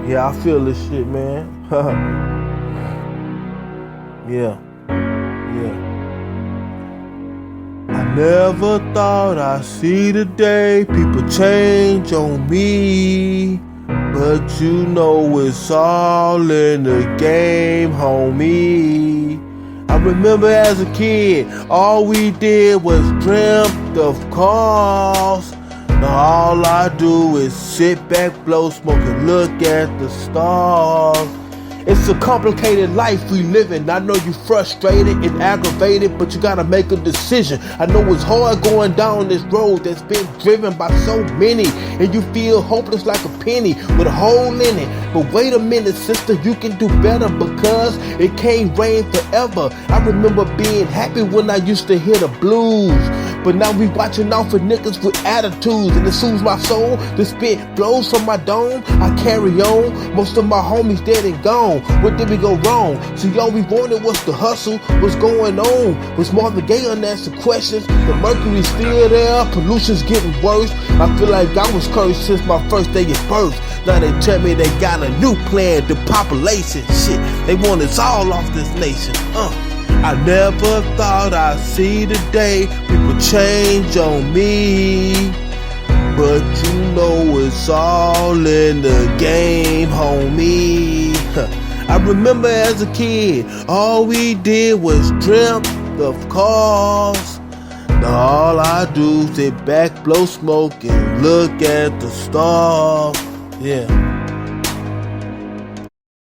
Yeah, I feel this shit, man. Yeah, yeah. I never thought I'd see the day people change on me, but you know it's all in the game, homie. I remember as a kid, all we did was dreamt of cars. Now all I do is sit back, blow smoke, and look at the stars. It's a complicated life we living. I know you frustrated and aggravated, but you gotta make a decision. I know it's hard going down this road that's been driven by so many, and you feel hopeless like a penny with a hole in it. But wait a minute, sister, you can do better, because it can't rain forever. I remember being happy when I used to hear the blues, but now we watching out for niggas with attitudes, and it soothes my soul to spit blows from my dome. I carry on, most of my homies dead and gone. What did we go wrong? See, all we wanted was the hustle. What's going on? Was Marvin Gaye unanswered questions? The mercury's still there, pollution's getting worse. I feel like I was cursed since my first day at birth. Now they tell me they got a new plan, the population. Shit, they want us all off this nation. I never thought I'd see the day people change on me, but you know it's all in the game, homie. I remember as a kid, all we did was dreamt of cars. Now all I do is sit back, blow smoke, and look at the stars. Yeah.